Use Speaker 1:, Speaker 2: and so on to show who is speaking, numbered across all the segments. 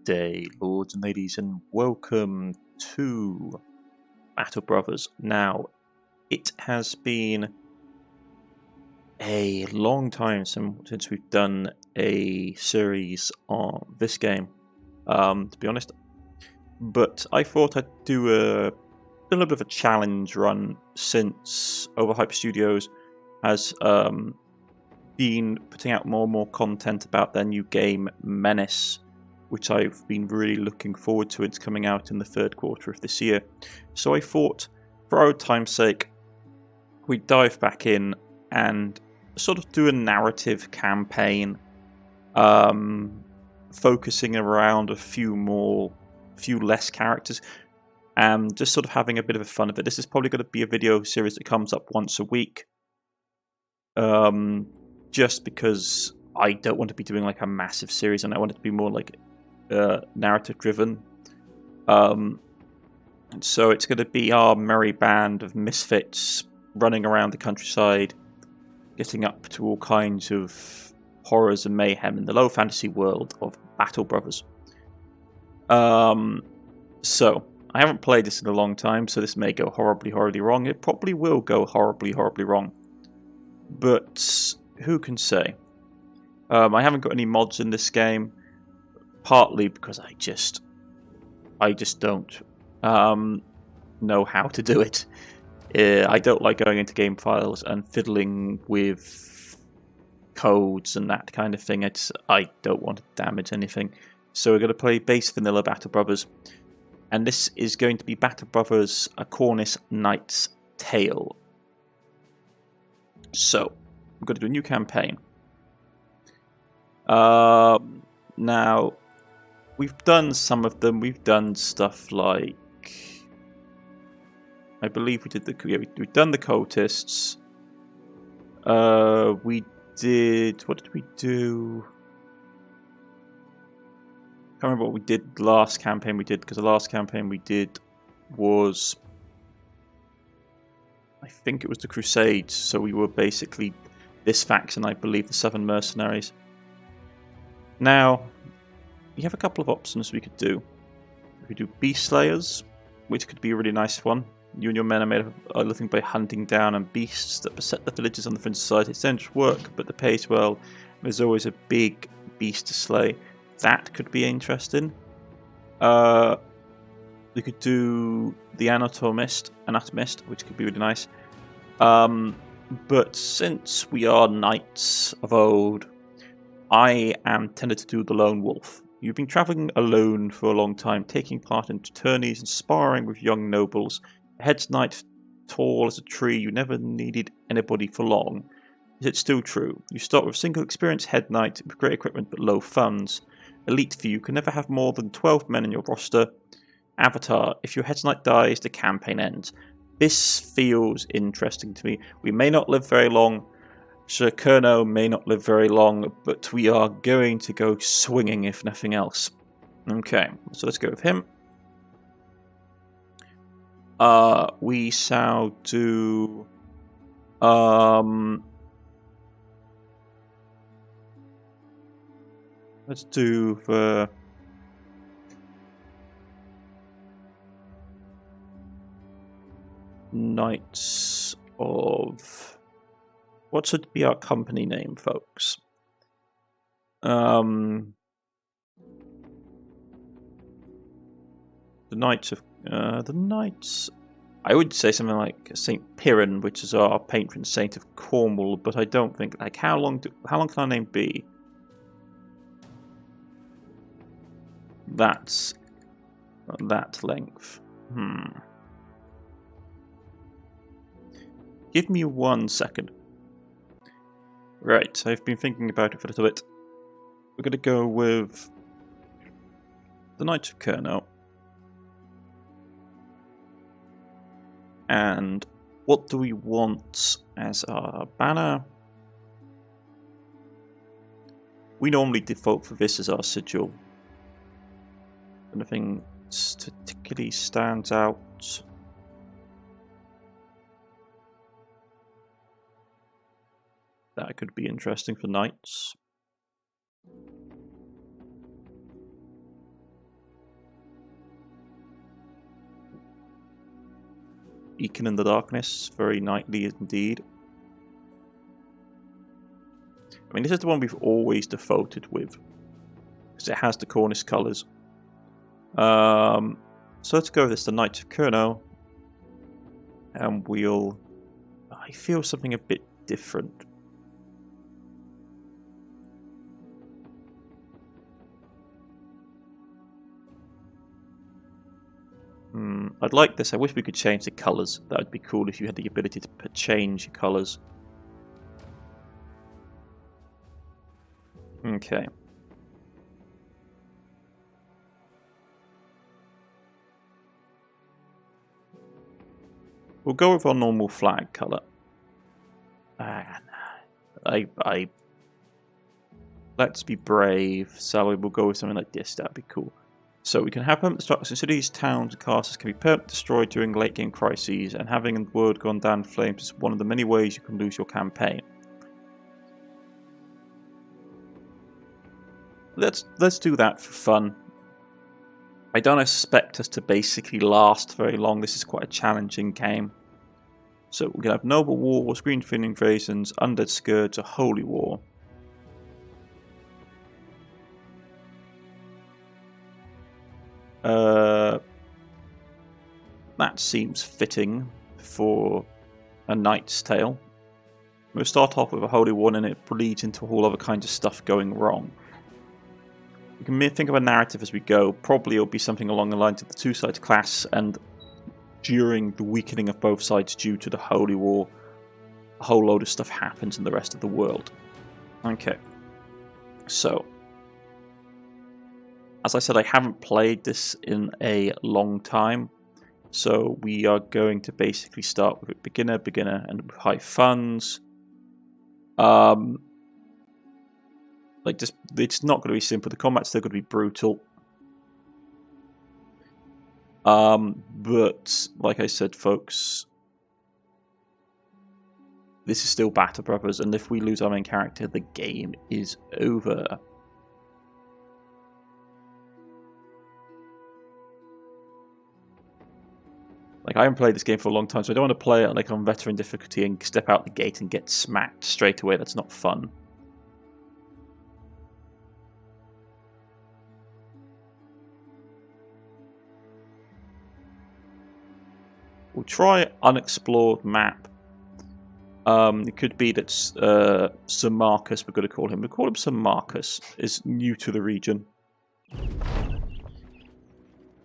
Speaker 1: day, lords and ladies, and welcome to Battle Brothers. Now, it has been a long time since we've done a series on this game, to be honest. But I thought I'd do a little bit of a challenge run since Overhype Studios has been putting out more and more content about their new game, Menace, which I've been really looking forward to. It's coming out in the third quarter of this year. So I thought, for our time's sake, we'd dive back in and sort of do a narrative campaign, focusing around a few less characters, and just sort of having a bit of fun of it. This is probably going to be a video series that comes up once a week, just because I don't want to be doing like a massive series, and I want it to be more like narrative driven. So it's going to be our merry band of misfits running around the countryside, getting up to all kinds of horrors and mayhem in the low fantasy world of Battle Brothers. So I haven't played this in a long time, so this may go horribly wrong. It probably will go horribly wrong, but who can say? I haven't got any mods in this game, partly because I just don't know how to do it. I don't like going into game files and fiddling with codes and that kind of thing. I don't want to damage anything. So we're going to play base vanilla Battle Brothers, and this is going to be Battle Brothers: A Cornish-Knight's Tale. So we're going to do a new campaign. Now, we've done some of them. We've done stuff like, I believe we did we've done the cultists. What did we do? I can't remember what we did last campaign because the last campaign we did was, I think it was the Crusades, so we were basically this faction, I believe, the Southern Mercenaries. Now, we have a couple of options we could do. We could do Beast Slayers, which could be a really nice one. You and your men are made of nothing by hunting down on beasts that beset the villages on the fringe society. It's dangerous work, but the pay is well. There's always a big beast to slay. That could be interesting. We could do the Anatomist, which could be really nice. But since we are knights of old, I am tended to do the Lone Wolf. You've been travelling alone for a long time, taking part in tourneys and sparring with young nobles. A head knight tall as a tree, you never needed anybody for long. Is it still true? You start with a single experienced head knight with great equipment but low funds. Elite for you can never have more than 12 men in your roster. Avatar: if your head knight dies, the campaign ends. This feels interesting to me. We may not live very long. Sir Kerno may not live very long, but we are going to go swinging if nothing else. Okay, so let's go with him. We shall do let's do the Knights of, what should be our company name, folks? The Knights of the Knights. I would say something like Saint Piran, which is our patron saint of Cornwall, but I don't think, like, how long can our name be? That's that length. Give me 1 second. Right, I've been thinking about it for a little bit. We're going to go with the Knights of Kerno. And what do we want as our banner? We normally default for this as our sigil. Anything particularly stands out? That could be interesting for knights. Beacon in the darkness. Very knightly indeed. I mean, this is the one we've always defaulted with, because it has the Cornish colours. So let's go with this, the Knight of Kurno. And we'll... I feel something a bit different. I'd like this. I wish we could change the colours. That would be cool if you had the ability to change your colours. Okay. We'll go with our normal flag colour. Let's be brave. So we'll go with something like this. That'd be cool. So we can have permanent destruction. Cities, towns, and castles can be permanently destroyed during late game crises, and having the world gone down in flames is one of the many ways you can lose your campaign. Let's do that for fun. I don't expect us to basically last very long. This is quite a challenging game. So we're going to have Noble Wars, Greenfield Invasions, Undead Scourge, a Holy War. That seems fitting for a Knight's Tale. We'll start off with a Holy War and it bleeds into all other kinds of stuff going wrong. We can think of a narrative as we go. Probably it'll be something along the lines of the two sides clash, and during the weakening of both sides due to the Holy War, a whole load of stuff happens in the rest of the world. Okay. So, as I said, I haven't played this in a long time. So we are going to basically start with beginner, and with high funds. It's not going to be simple. The combat's still going to be brutal. But like I said, folks, this is still Battle Brothers, and if we lose our main character, the game is over. Like, I haven't played this game for a long time, so I don't want to play it like on veteran difficulty and step out the gate and get smacked straight away. That's not fun. We'll try unexplored map. It could be that Sir Marcus, we're going to call him. We'll call him Sir Marcus, is new to the region.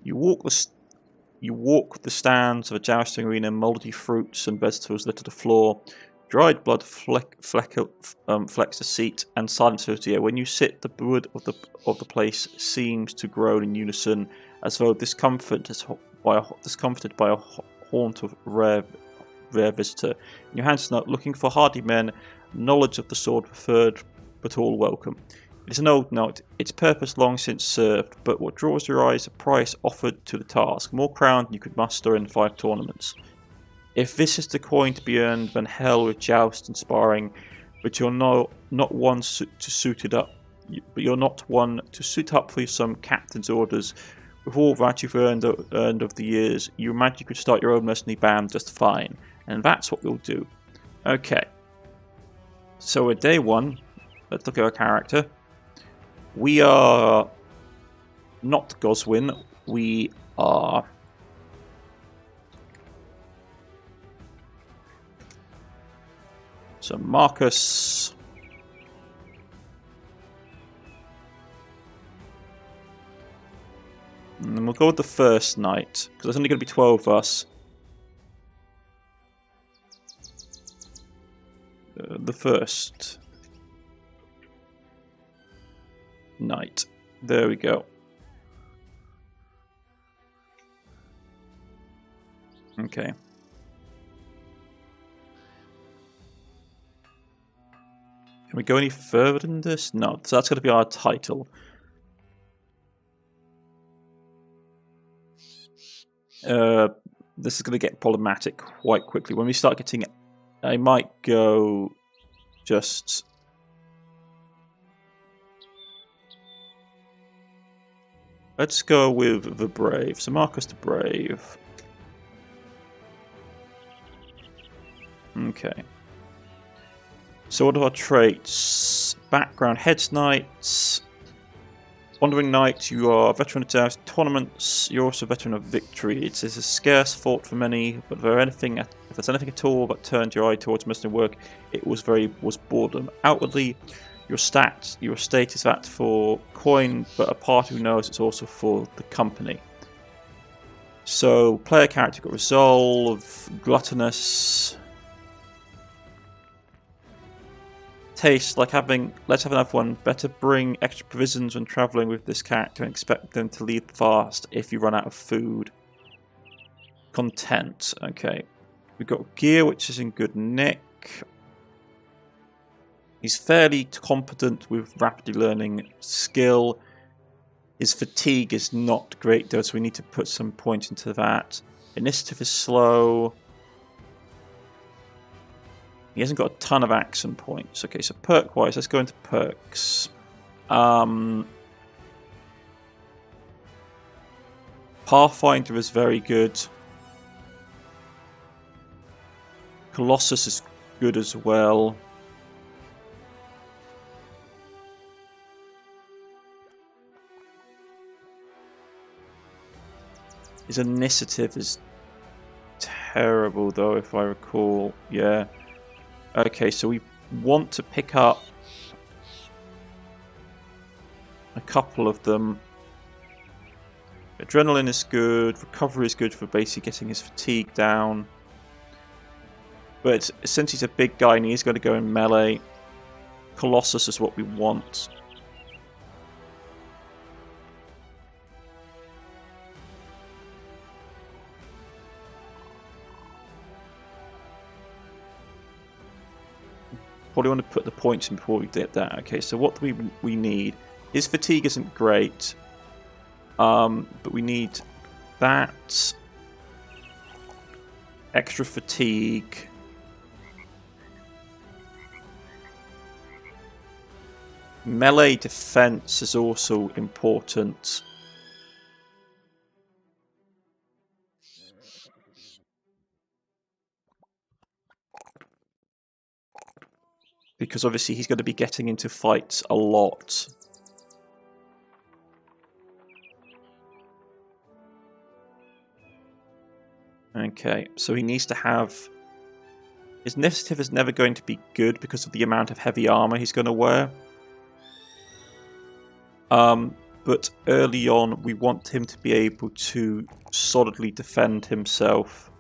Speaker 1: You walk the stands of a jousting arena, mouldy fruits and vegetables litter the floor. Dried blood flecks the seat, and silence fills the air. When you sit, the wood of the place seems to groan in unison, as though discomforted by a haunt of rare visitor. In your hands, looking for hardy men, knowledge of the sword preferred, but all welcome. It is an old note, its purpose long since served, but what draws your eyes, the price offered to the task. More crown than you could muster in 5 tournaments. If this is the coin to be earned, then hell with joust and sparring, but you're not one to suit it up. But you're not one to suit up for some captain's orders. With all that you've earned of the years, you imagine you could start your own mercenary band just fine, and that's what we'll do. Okay. So at day 1, let's look at our character. We are not Goswin, we are so Marcus. And then we'll go with the first night, because there's only going to be 12 of us. The first night. There we go. Okay. Can we go any further than this? No, so that's going to be our title. This is going to get problematic quite quickly. When we start getting... I might go just... Let's go with the Brave. So Marcus the Brave. Okay. So what are our traits? Background, Heads Knights. Wandering Knight, you are a veteran of tournaments. You're also a veteran of victory. It is a scarce thought for many, but if there's anything at all that turned your eye towards mercenary work, it was boredom. Outwardly, your state is that for coin, but a party who knows it's also for the company. So, player character got resolve, gluttonous. Taste, like let's have another one. Better bring extra provisions when travelling with this character and expect them to leave fast if you run out of food. Content, okay. We've got gear, which is in good nick. He's fairly competent with rapidly learning skill. His fatigue is not great though, so we need to put some points into that. Initiative is slow. He hasn't got a ton of action points. Okay, so perk-wise, let's go into perks. Pathfinder is very good. Colossus is good as well. His initiative is terrible though, if I recall. Yeah. Okay, so we want to pick up a couple of them. Adrenaline is good, recovery is good for basically getting his fatigue down. But since he's a big guy and he's going to go in melee, Colossus is what we want. Probably want to put the points in before we did that. Okay, so what do we need? His fatigue isn't great, but we need that extra fatigue. Melee defense is also important. Because obviously he's going to be getting into fights a lot. Okay, so he needs to have... His initiative is never going to be good because of the amount of heavy armor he's going to wear. But early on, we want him to be able to solidly defend himself.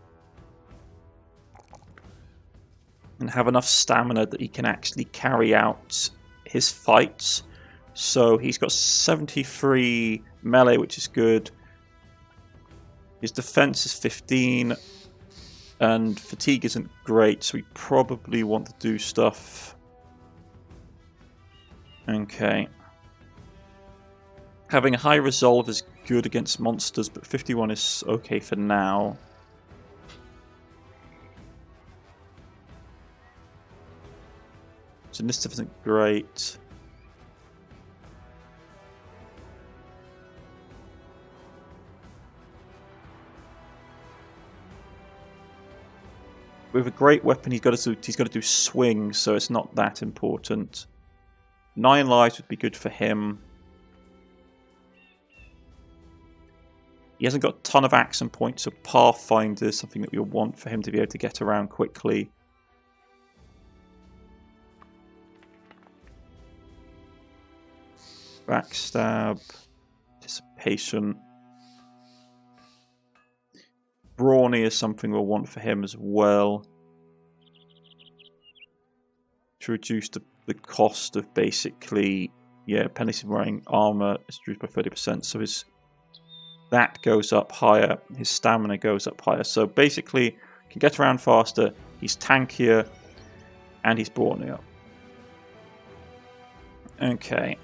Speaker 1: And have enough stamina that he can actually carry out his fights. So he's got 73 melee, which is good. His defense is 15. And fatigue isn't great, so we probably want to do stuff. Okay. Having a high resolve is good against monsters, but 51 is okay for now. So this stuff isn't great. With a great weapon, he's got to do swing, so it's not that important. 9 lives would be good for him. He hasn't got a ton of action points, so Pathfinder is something that we want for him to be able to get around quickly. Backstab, Anticipation. Brawny is something we'll want for him as well. To reduce the cost of basically, yeah, penalties wearing armor is reduced by 30%, so that goes up higher, his stamina goes up higher. So basically, can get around faster, he's tankier, and he's brawnier. Okay.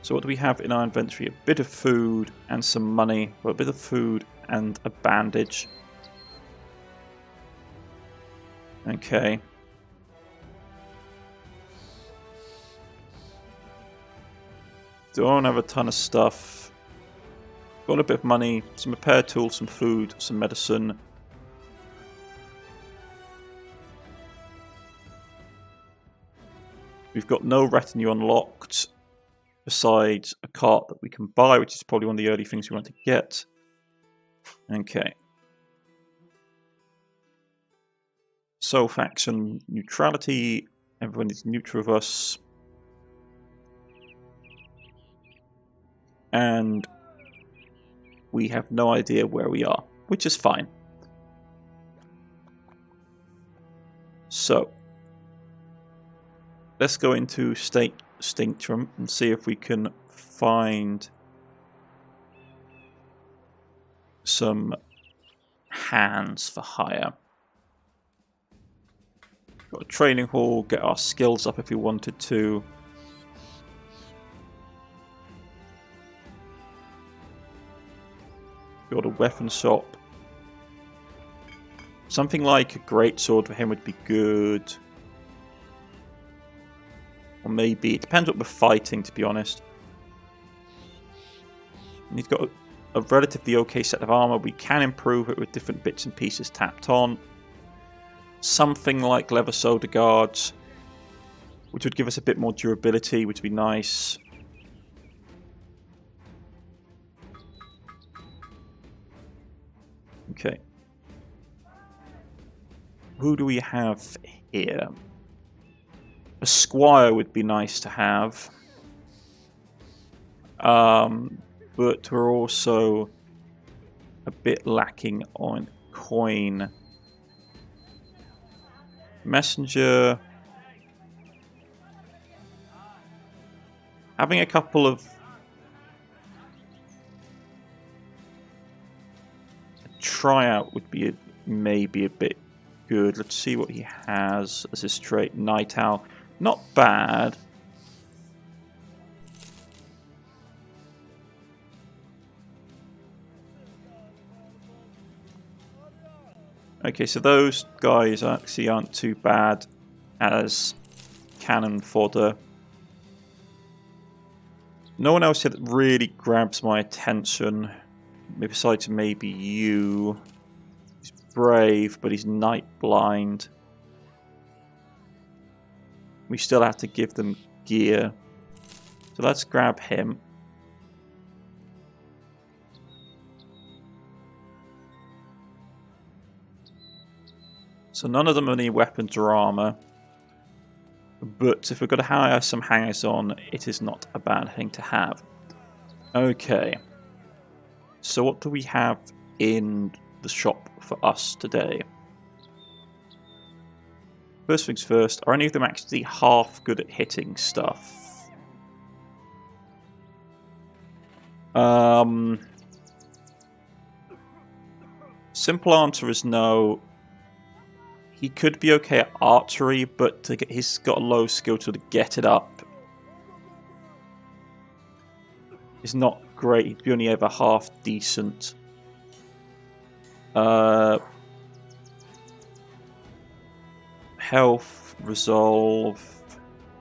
Speaker 1: So what do we have in our inventory? A bit of food and some money. Well, a bit of food and a bandage. Okay. Don't have a ton of stuff. Got a bit of money, some repair tools, some food, some medicine. We've got no retinue unlocked, besides a cart that we can buy, which is probably one of the early things we want to get. Okay. So, faction neutrality. Everyone is neutral of us. And we have no idea where we are, which is fine. So, let's go into State Stinctrum and see if we can find some hands for hire. Got a training hall, get our skills up if we wanted to. Got a weapon shop. Something like a greatsword for him would be good. Or maybe, it depends what we're fighting, to be honest. And he's got a relatively okay set of armor. We can improve it with different bits and pieces tapped on. Something like leather shoulder guards, which would give us a bit more durability, which would be nice. Okay. Who do we have here? A squire would be nice to have. But we're also a bit lacking on coin. Messenger. Having a couple of tryout would be maybe a bit good. Let's see what he has as his straight night owl. Not bad. Okay, so those guys actually aren't too bad as cannon fodder. No one else here that really grabs my attention, besides maybe you. He's brave, but he's night blind. We still have to give them gear. So let's grab him. So none of them have any weapons or armor. But if we're going to hire some hangers on, it is not a bad thing to have. Okay. So what do we have in the shop for us today? First things first, are any of them actually half good at hitting stuff? Simple answer is no. He could be okay at archery, but he's got a low skill to get it up. It's not great. He'd be only ever half decent. Health, resolve,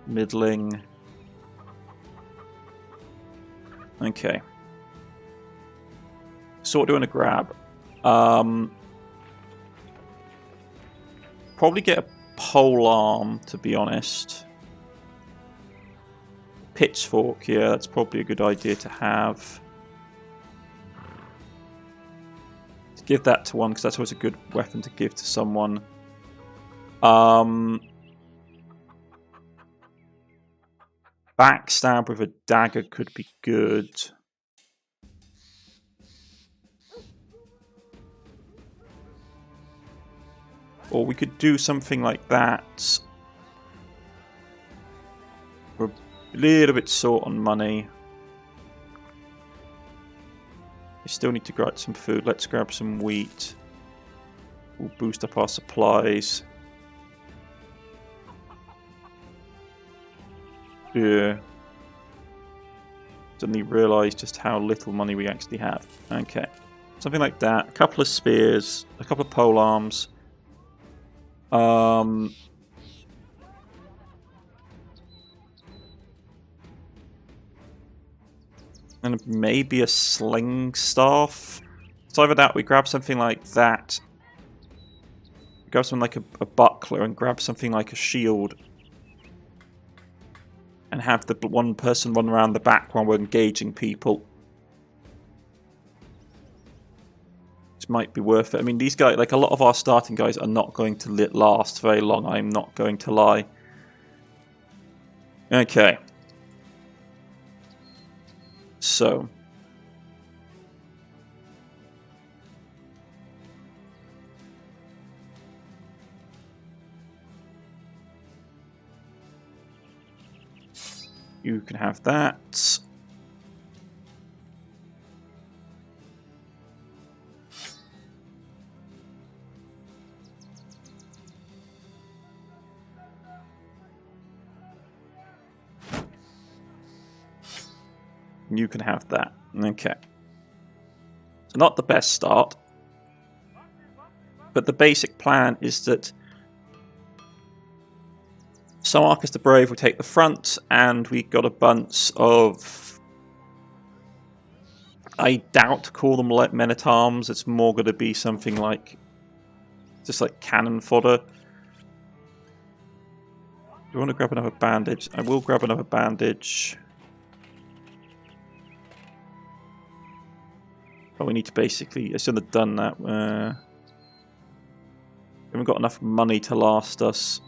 Speaker 1: middling. Okay. So what do I want to grab? Probably get a pole arm, to be honest. Pitchfork, yeah, that's probably a good idea to have. To give that to one, because that's always a good weapon to give to someone. Backstab with a dagger could be good. Or we could do something like that. We're a little bit short on money. We still need to grab some food. Let's grab some wheat. We'll boost up our supplies. Yeah. Suddenly realised just how little money we actually have. Okay. Something like that. A couple of spears. A couple of pole arms. And maybe a sling staff. So either that, we grab something like that. Grab something like a buckler and grab something like a shield. And have the one person run around the back while we're engaging people. Which might be worth it. I mean, these guys, like a lot of our starting guys, are not going to last very long. I'm not going to lie. Okay. So. You can have that. You can have that. Okay. So not the best start. But the basic plan is that Marcus the Brave will take the front, and we got a bunch of... I doubt to call them men-at-arms. It's more going to be something like... just like cannon fodder. Do you want to grab another bandage? I will grab another bandage. But we need to basically... I shouldn't have done that. We haven't got enough money to last us.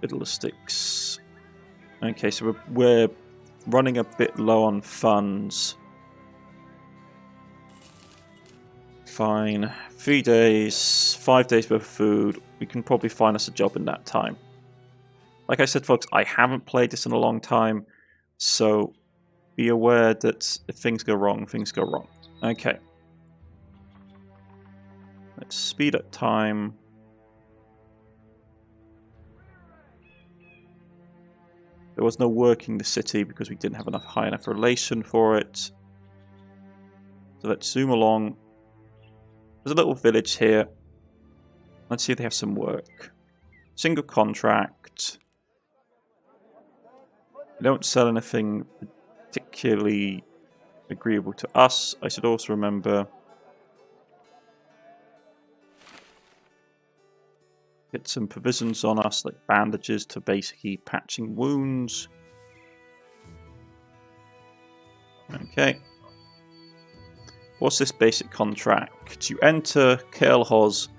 Speaker 1: Fiddlesticks. Okay, so we're running a bit low on funds. Fine. 3 days, 5 days worth of food. We can probably find us a job in that time. Like I said, folks, I haven't played this in a long time, so be aware that if things go wrong, things go wrong. Okay. Let's speed up time. There was no working the city because we didn't have enough high enough relation for it. So let's zoom along. There's a little village here. Let's see if they have some work. Single contract. They don't sell anything particularly agreeable to us. I should also remember. Get some provisions on us, like bandages to basically patching wounds. Okay. What's this basic contract? You enter Kael'Hoz,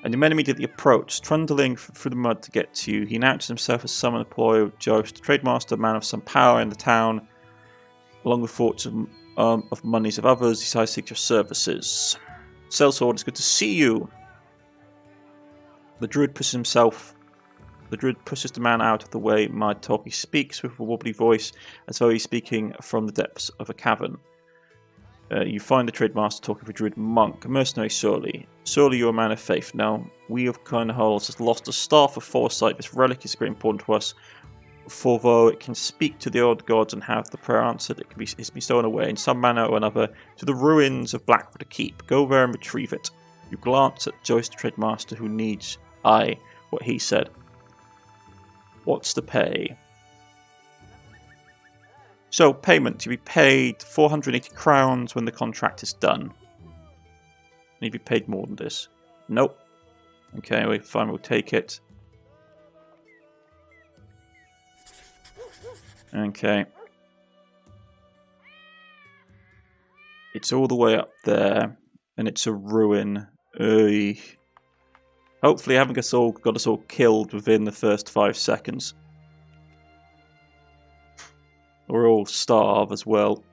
Speaker 1: and your men immediately approach, trundling through the mud to get to you. He announces himself as someone employed of Jost, trademaster, man of some power in the town, along with fortune of monies of others. He decides to seek your services. Sellsword, it's good to see you. The druid pushes the man out of the way. My talk. He speaks with a wobbly voice, as though he's speaking from the depths of a cavern. You find the trade master talking with a druid monk, a mercenary surely. Surely you're a man of faith. Now, we of Cornish-Knight has lost a staff of foresight. This relic is very important to us, for though it can speak to the old gods and have the prayer answered, it can be stolen away in some manner or another to the ruins of Blackwater Keep. Go there and retrieve it. You glance at Joyce, the trade master, who needs... what he said. What's the pay? So, payment. You'll be paid 480 crowns when the contract is done. Need to be paid more than this. Nope. Okay, fine, we'll take it. Okay. It's all the way up there, and it's a ruin. Hopefully I haven't got us all killed within the first 5 seconds. Or all starve as well.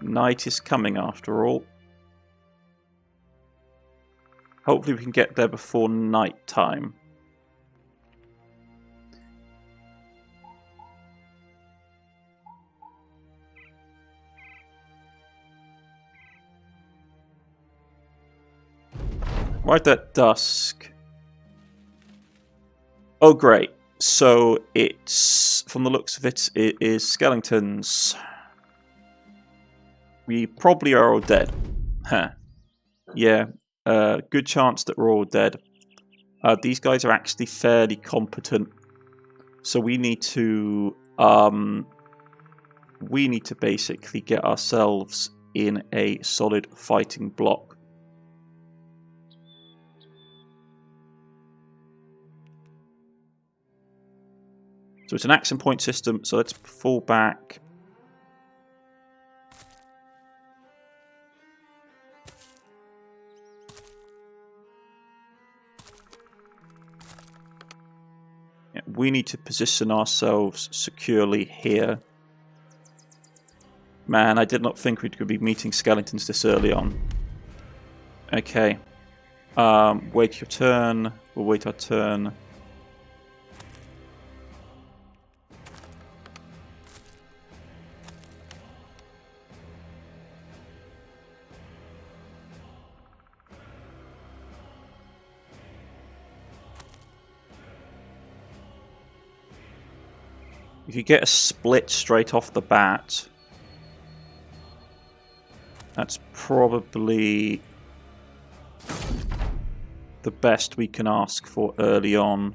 Speaker 1: Night is coming after all. Hopefully we can get there before night time. Right at dusk. Oh great. So it's, from the looks of it, it is skeletons. We probably are all dead. Huh. Yeah, good chance that we're all dead. These guys are actually fairly competent, so we need to basically get ourselves in a solid fighting block. So it's an action point system, so let's fall back. Yeah, we need to position ourselves securely here. Man, I did not think we could be meeting skeletons this early on. Okay. Wait your turn. We'll wait our turn. If you get a split straight off the bat, that's probably the best we can ask for early on.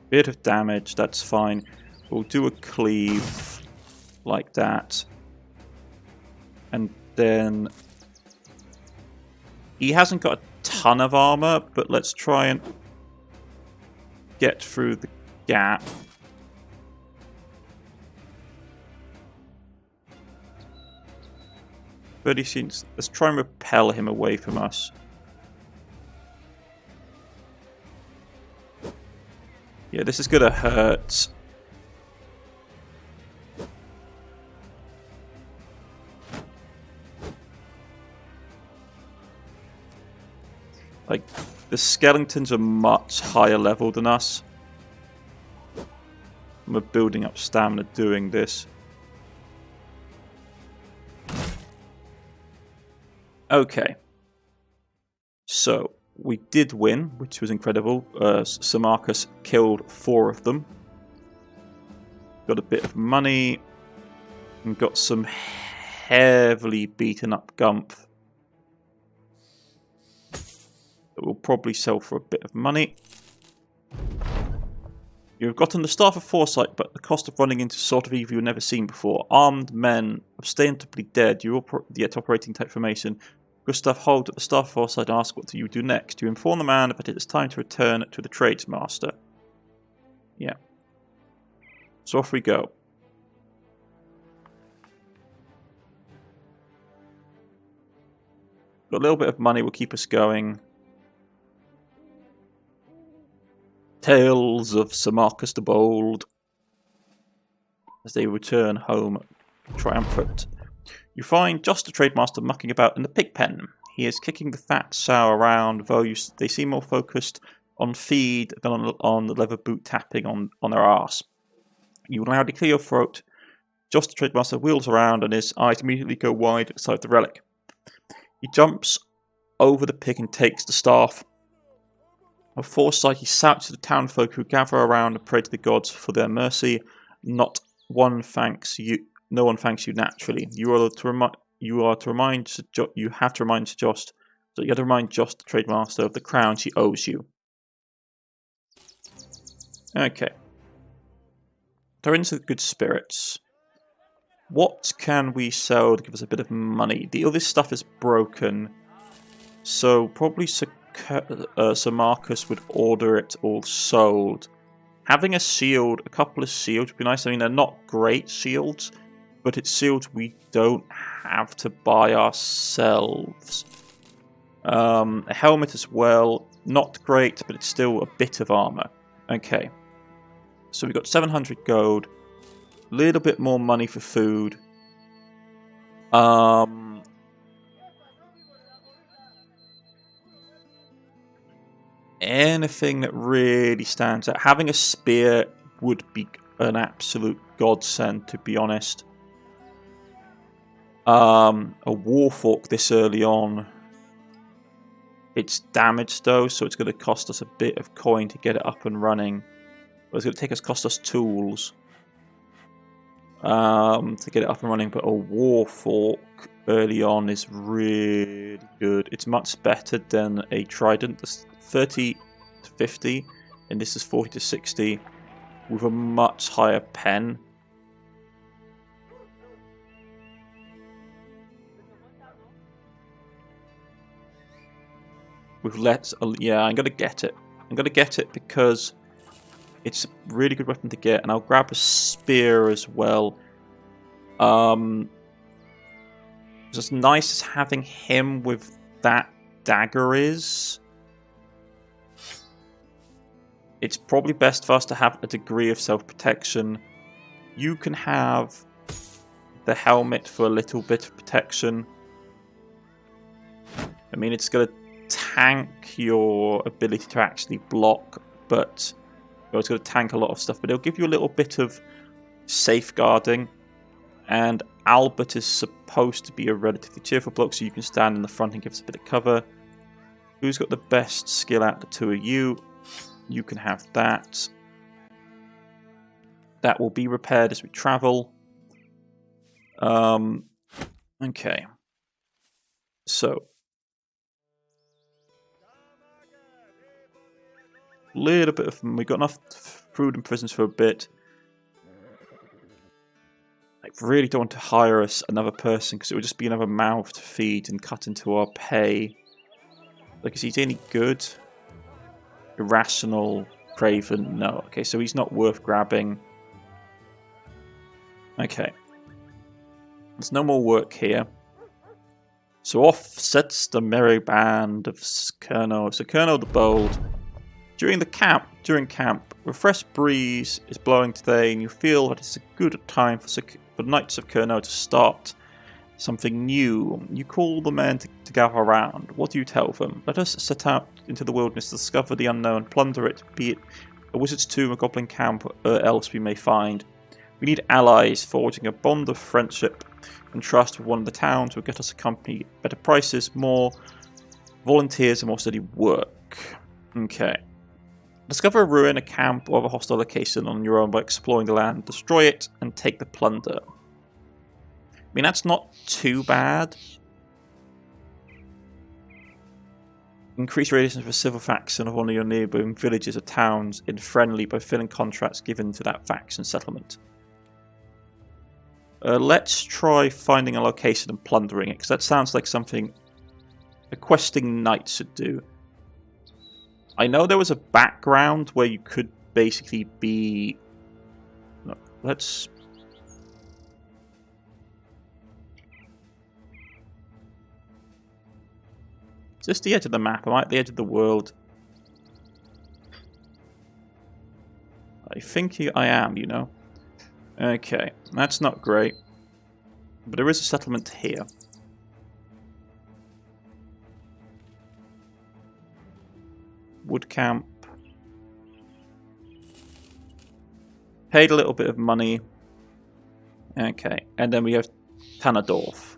Speaker 1: Bit of damage, that's fine. We'll do a cleave like that. And then he hasn't got a ton of armor, but let's try and get through the gap. But he seems... Let's try and repel him away from us. Yeah, this is gonna hurt. Like, the skeletons are much higher level than us. We're building up stamina doing this. Okay. So, we did win, which was incredible. Sir Marcus killed 4 of them. Got a bit of money. And got some heavily beaten up Gump. That we'll probably sell for a bit of money. You've gotten the Staff of Foresight, but the cost of running into sort of evil you've never seen before. Armed men, ostensibly dead, you're yet operating type formation. Gustav hold at the Staff of Foresight and ask what do you do next. You inform the man that it is time to return to the tradesmaster. Yeah. So off we go. Got a little bit of money will keep us going. Tales of Sir Marcus the Bold as they return home triumphant. You find just the trademaster mucking about in the pig pen. He is kicking the fat sow around, though they seem more focused on feed than on the leather boot tapping on their arse. You loudly clear your throat. Just the trademaster wheels around and his eyes immediately go wide beside the relic. He jumps over the pig and takes the staff. With foresight, he shouts to the townfolk who gather around and pray to the gods for their mercy. No one thanks you naturally. You have to remind Sir Jost that you have to remind Jost, the trademaster, of the crown she owes you. Okay. They're into good spirits. What can we sell to give us a bit of money? All this stuff is broken, so probably Sir Marcus would order it all sold. Having a couple of shields would be nice. I mean, they're not great shields, but it's shields we don't have to buy ourselves. A helmet as well, not great, but it's still a bit of armor. Okay, so we've got 700 gold, a little bit more money for food. Anything that really stands out. Having a spear would be an absolute godsend, to be honest. A Warfork this early on. It's damaged though, so it's going to cost us a bit of coin to get it up and running. But it's going to cost us tools to get it up and running. But a Warfork early on is really good. It's much better than a Trident. That's 30 to 50, and this is 40 to 60 with a much higher pen. With less, yeah, I'm gonna get it. I'm gonna get it because it's a really good weapon to get, and I'll grab a spear as well. As nice as having him with that dagger is, it's probably best for us to have a degree of self-protection. You can have the helmet for a little bit of protection. I mean, it's gonna tank your ability to actually block, but it's going to tank a lot of stuff, but it'll give you a little bit of safeguarding. And Albert is supposed to be a relatively cheerful bloke, so you can stand in the front and give us a bit of cover. Who's got the best skill out of the two of you? You can have that. That will be repaired as we travel. Okay. So little bit of, we got enough food and prisons for a bit. I really don't want to hire us another person because it would just be another mouth to feed and cut into our pay. Like, is he any good? Irrational, craven, no. Okay, so he's not worth grabbing. Okay. There's no more work here. So off sets the merry band of Colonel. So Colonel the Bold. During camp, a fresh breeze is blowing today, and you feel that it's a good time for Knights of Colonel to start something new. You call the men to gather around. What do you tell them? Let us set out into the wilderness to discover the unknown, plunder it, be it a wizard's tomb, a goblin camp, or else we may find. We need allies. Forging a bond of friendship and trust with one of the towns will get us a company, better prices, more volunteers, and more steady work. Okay. Discover a ruin, a camp, or a hostile location on your own by exploring the land. Destroy it and take the plunder. I mean, that's not too bad. Increase radius for a civil faction of one of your neighbouring villages or towns in friendly by filling contracts given to that faction settlement. Let's try finding a location and plundering it, because that sounds like something a questing knight should do. I know there was a background where you could basically be... No, let's... Is this the edge of the map? Am I at the edge of the world? I think I am, you know. Okay, that's not great. But there is a settlement here. Wood camp. Paid a little bit of money. Okay, and then we have Tanadorf.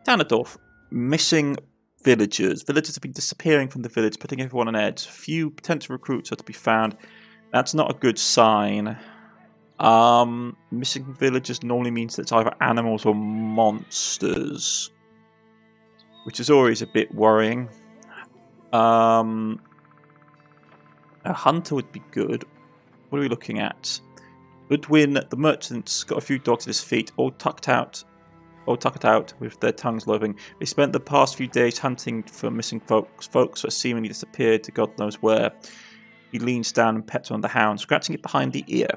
Speaker 1: Tanadorf. Missing villagers. Villagers have been disappearing from the village, putting everyone on edge. Few potential recruits are to be found. That's not a good sign. Missing villagers normally means that it's either animals or monsters, which is always a bit worrying. A hunter would be good. What are we looking at? Goodwin, the merchant's got a few dogs at his feet, all tucked out with their tongues lolling. They spent the past few days hunting for missing folks that seemingly disappeared to God knows where. He leans down and pets on the hound, scratching it behind the ear.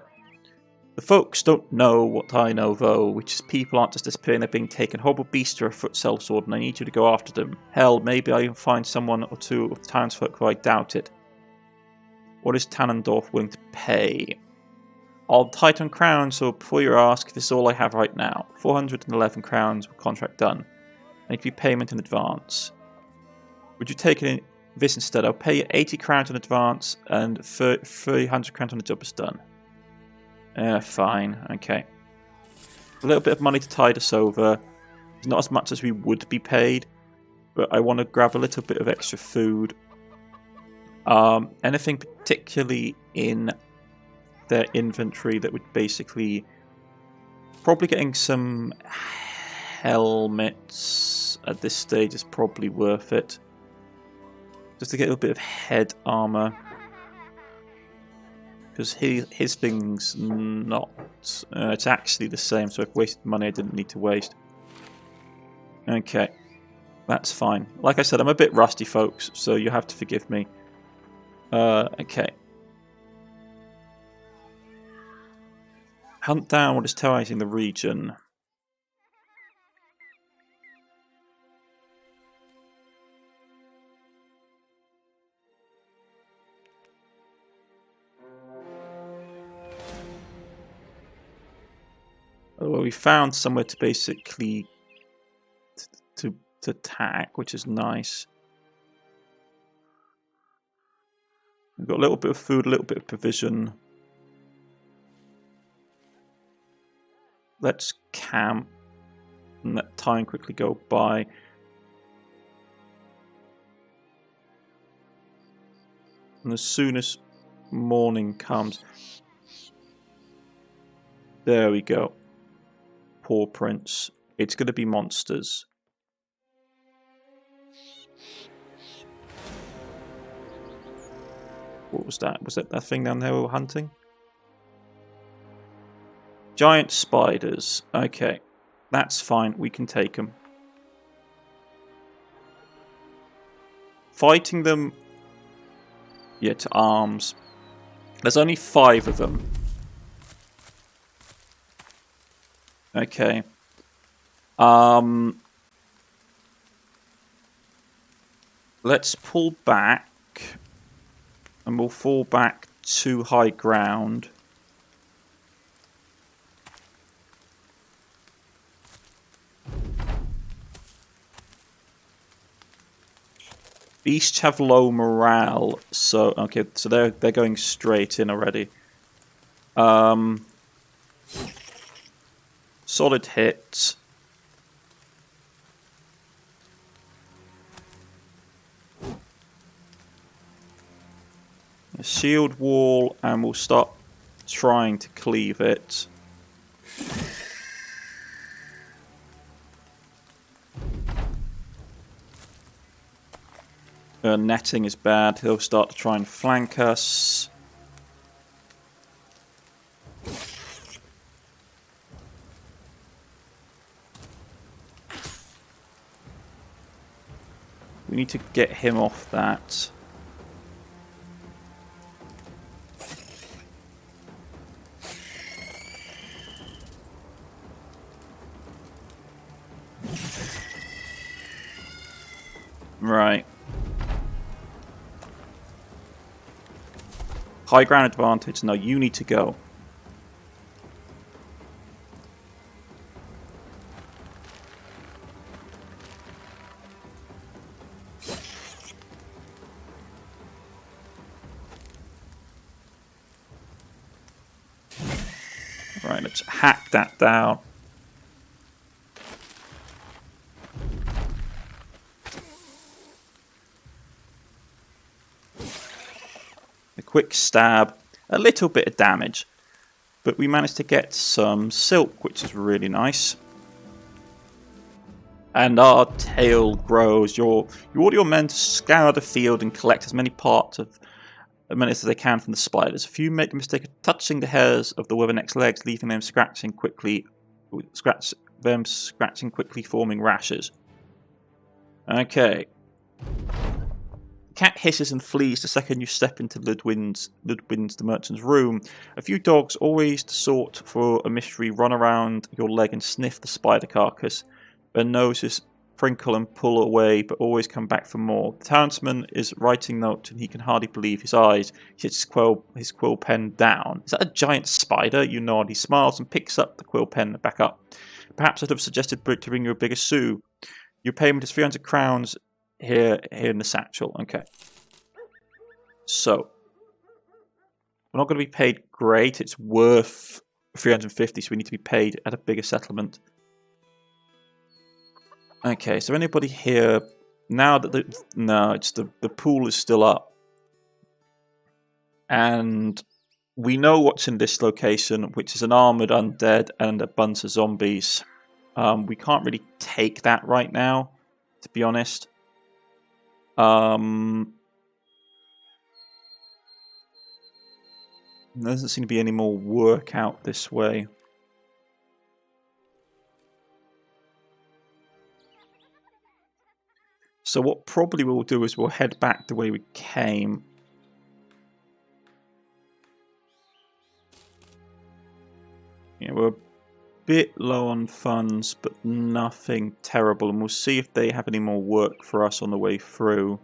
Speaker 1: The folks don't know what I know, though, which is people aren't just disappearing, they're being taken. Horrible beasts are a foot sellsword, and I need you to go after them. Hell, maybe I can find someone or two of the townsfolk, who I doubt it. What is Tanendorf willing to pay? I'll tighten crowns, so before you ask, this is all I have right now. 411 crowns with contract done. I need to be payment in advance. Would you take this instead? I'll pay you 80 crowns in advance and 300 crowns when the job is done. Fine, okay. a little bit of money to tide us over. It's not as much as we would be paid, but I want to grab a little bit of extra food. Anything particularly in their inventory that would basically... Probably getting some helmets at this stage is probably worth it. Just to get a little bit of head armor. Because his thing's not... it's actually the same, so I've wasted money I didn't need to waste. Okay. That's fine. Like I said, I'm a bit rusty, folks, so you have to forgive me. Okay. Hunt down what is terrorizing the region. Well, we found somewhere to basically to attack, which is nice. We've got a little bit of food, a little bit of provision. Let's camp and let time quickly go by. And as soon as morning comes... There we go. Poor prince. It's going to be monsters. What was that? Was that that thing down there we were hunting? Giant spiders. Okay. That's fine. We can take them. Fighting them... Yeah, to arms. There's only 5 of them. Okay. Let's pull back. And we'll fall back to high ground. Beasts have low morale, so okay, so they're going straight in already. Solid hit. A shield wall, and we'll start trying to cleave it. Netting is bad. He'll start to try and flank us. We need to get him off that. Right. High ground advantage. No, you need to go. Right, let's hack that down. A quick stab, a little bit of damage, but we managed to get some silk, which is really nice. And our tail grows. You order your men to scour the field and collect as many parts of as they can from the spiders. A few make the mistake of touching the hairs of the weatherneck's legs, leaving them scratching quickly, forming rashes. Okay. The cat hisses and flees the second you step into Ludwin's the merchant's room. A few dogs, always sought for a mystery, run around your leg and sniff the spider carcass. Their noses prinkle and pull away, but always come back for more. The townsman is writing notes, and he can hardly believe his eyes. He hits his quill pen down. Is that a giant spider? You nod. He smiles and picks up the quill pen back up. Perhaps I'd have suggested to bring you a bigger sou. Your payment is 300 crowns here in the satchel. Okay. So, we're not going to be paid great. It's worth 350, so we need to be paid at a bigger settlement. Okay, so anybody here now that no, it's the pool is still up, and we know what's in this location, which is an armored undead and a bunch of zombies. We can't really take that right now, to be honest. There doesn't seem to be any more work out this way. So what probably we'll do is we'll head back the way we came. Yeah, we're a bit low on funds, but nothing terrible, and we'll see if they have any more work for us on the way through.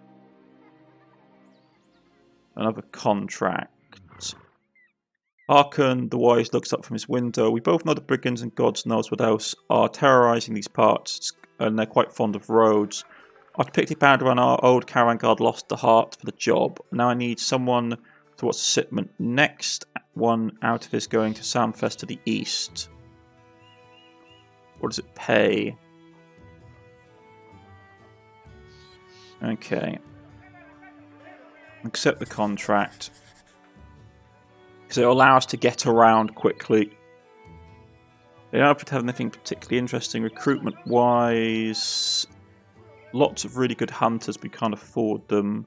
Speaker 1: Another contract. Arkan the Wise looks up from his window. We both know the brigands and gods knows what else are terrorizing these parts, and they're quite fond of roads. After Pictic Bounder and our old caravan guard lost the heart for the job. Now I need someone to watch the shipment. Next one out of is going to Soundfest to the east. What does it pay? Okay. Accept the contract. Because it'll allow us to get around quickly. They don't have anything particularly interesting recruitment-wise. Lots of really good hunters, we can't afford them.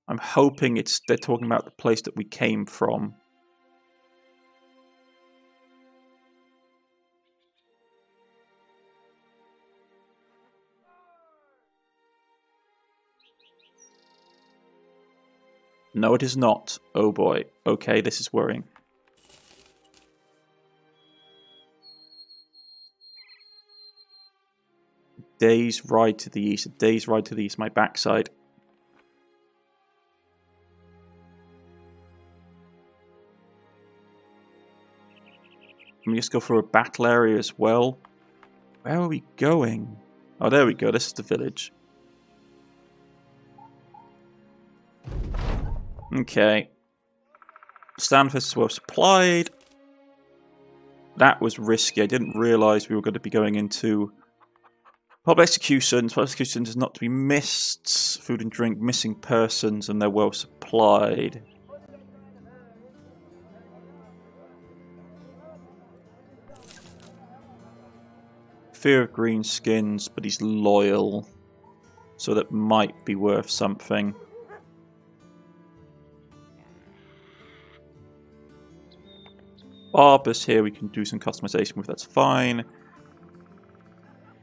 Speaker 1: I'm hoping they're talking about the place that we came from. No, it is not. Oh boy. Okay, this is worrying. Day's ride to the east. A day's ride to the east, my backside. Let me just go for a battle area as well. Where are we going? Oh, there we go. This is the village. Okay. Stanford is well supplied. That was risky. I didn't realise we were going to be going into public executions. Public executions is not to be missed. Food and drink, missing persons, and they're well supplied. Fear of green skins, but he's loyal. So that might be worth something. Barber's here, we can do some customization with, that's fine.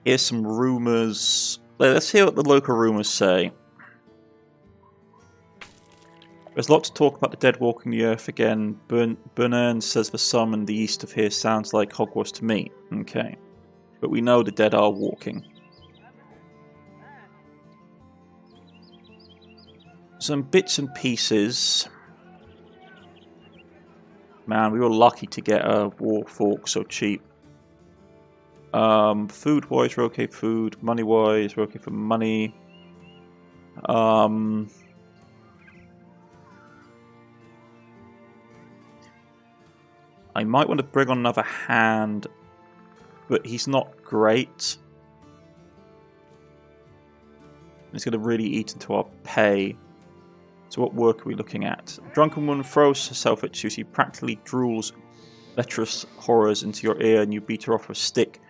Speaker 1: Here's some rumours. Let's hear what the local rumours say. There's lots of talk about the dead walking the earth again. Bernern says for some in the east of here sounds like Hogwarts to me. Okay. But we know the dead are walking. Some bits and pieces. Man, we were lucky to get a war fork so cheap. Food-wise, we're okay food. Money-wise, we're okay for money. I might want to bring on another hand, but he's not great. He's going to really eat into our pay. So what work are we looking at? Drunken woman throws herself at you. She practically drools lecherous horrors into your ear and you beat her off with a stick.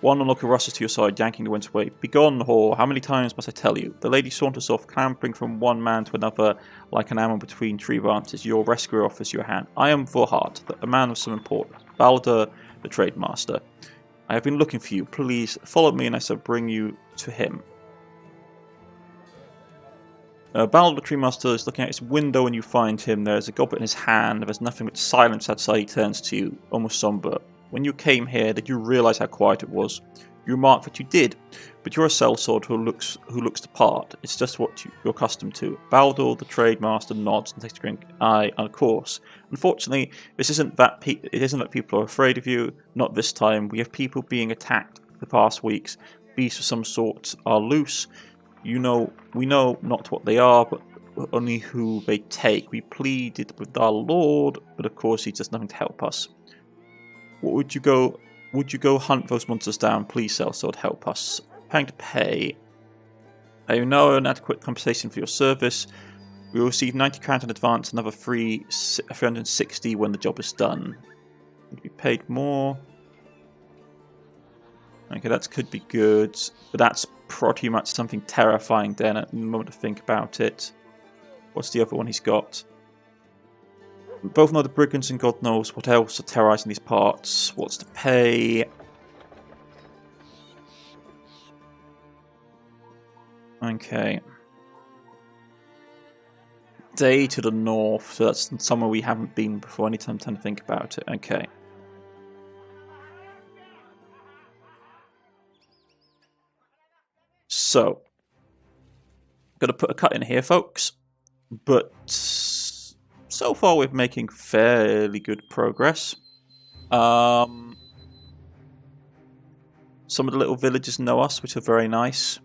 Speaker 1: One onlooker rushes to your side, yanking the winds away. Begone, whore! How many times must I tell you? The lady saunters off, clambering from one man to another like an amour between tree branches. Your rescuer offers you a hand. I am Vorhart, a man of some importance. Balder, the trade master. I have been looking for you. Please follow me and I shall bring you to him. Balder the Tree Master is looking at his window and you find him. There's a goblet in his hand. There's nothing but silence outside. He turns to you, almost somber. When you came here, did you realise how quiet it was? You remarked that you did, but you're a sellsword who looks the part. It's just what you're accustomed to. Balder the Trade Master nods and takes a drink. Aye, of course. Unfortunately, it isn't that people are afraid of you. Not this time. We have people being attacked the past weeks. Beasts of some sort are loose. We know not what they are, but only who they take. We pleaded with our lord, but of course he does nothing to help us. What would you go? Would you go hunt those monsters down? Please, sellsword, help us. Paying to pay. I have no inadequate compensation for your service. We will receive 90 crowns in advance, another 360 when the job is done. Need to be paid more. Okay, that could be good, but that's pretty much something terrifying then at the moment to think about it. What's the other one he's got? We both know the brigands and God knows what else are terrorizing these parts. What's the pay? Okay. Day to the north, so that's somewhere we haven't been before. I need some time to think about it. Okay. So, got to put a cut in here, folks. But so far we're making fairly good progress. Some of the little villages know us, which are very nice.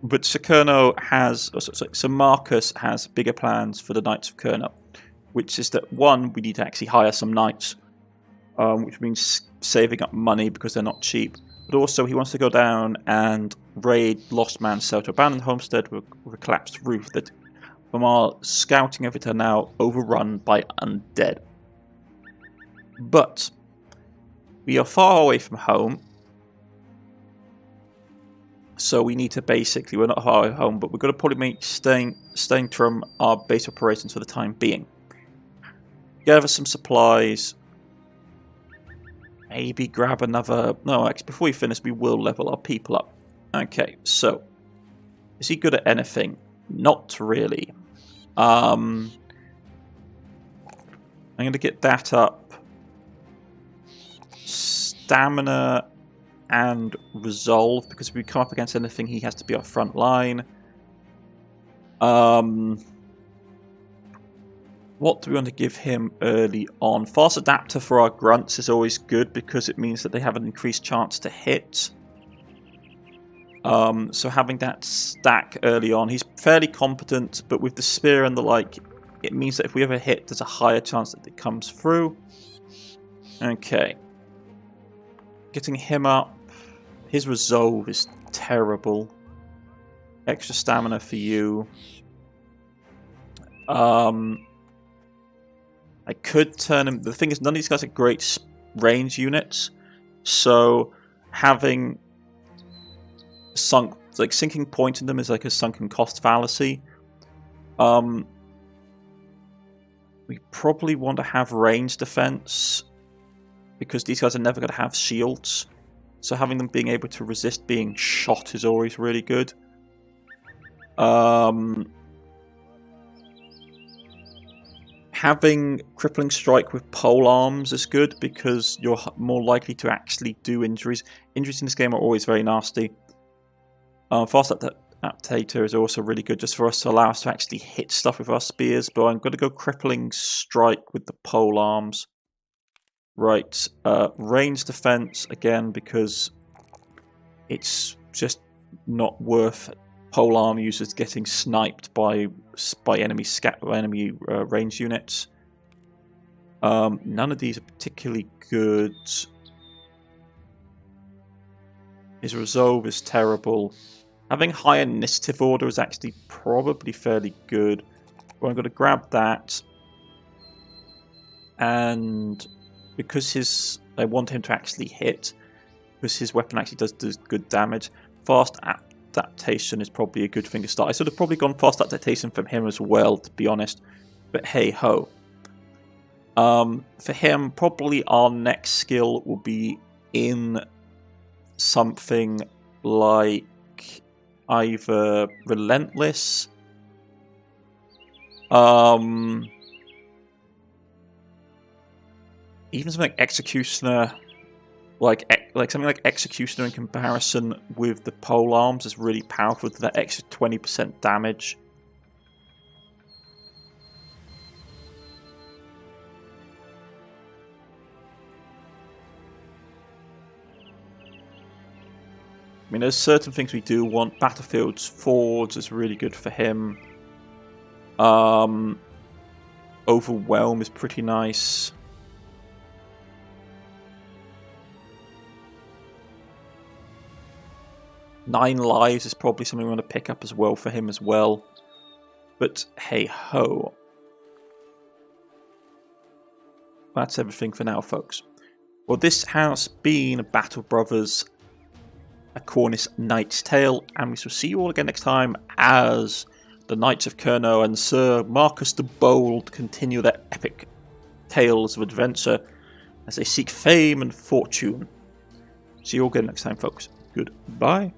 Speaker 1: But so Marcus has bigger plans for the Knights of Kurnow, which is that one, we need to actually hire some knights, which means saving up money because they're not cheap. But also he wants to go down and raid Lost Man's Cell to abandoned homestead with a collapsed roof that, from our scouting of it, are now overrun by undead. But we are far away from home. So we need to basically, we're not far away home, but we're going to probably make staying from our base operations for the time being. Gather some supplies. Maybe grab another... No, actually, before we finish, we will level our people up. Okay, so... Is he good at anything? Not really. I'm going to get that up. Stamina and resolve, because if we come up against anything, he has to be our front line. What do we want to give him early on? Fast adapter for our grunts is always good because it means that they have an increased chance to hit. So having that stack early on, he's fairly competent, but with the spear and the like, it means that if we ever hit, there's a higher chance that it comes through. Okay. Getting him up. His resolve is terrible. Extra stamina for you. I could turn him... The thing is, none of these guys are great range units. So having sinking point in them is like a sunken cost fallacy. We probably want to have range defense, because these guys are never going to have shields. So having them being able to resist being shot is always really good. Having crippling strike with pole arms is good because you're more likely to actually do injuries. Injuries in this game are always very nasty. Fast adaptator is also really good just for us to allow us to actually hit stuff with our spears, but I'm going to go crippling strike with the pole arms. Right, range defense again because it's just not worth polearm users getting sniped by enemy range units. None of these are particularly good. His resolve is terrible. Having high initiative order is actually probably fairly good. Well, I'm going to grab that, and because I want him to actually hit, because his weapon actually does good damage. Fast adaptation is probably a good thing to start. I should have probably gone fast adaptation from him as well, to be honest. But hey ho. For him, probably our next skill will be in something like either Relentless, even something like Executioner, like something like Executioner in comparison with the pole arms is really powerful to that extra 20% damage. I mean, there's certain things we do want. Battlefields, Fords is really good for him. Overwhelm is pretty nice. Nine Lives is probably something we want to pick up as well for him as well. But hey ho. That's everything for now, folks. Well, this has been Battle Brothers, A Cornish-Knight's Tale, and we shall see you all again next time as the Knights of Cerno and Sir Marcus the Bold continue their epic tales of adventure as they seek fame and fortune. See you all again next time, folks. Goodbye.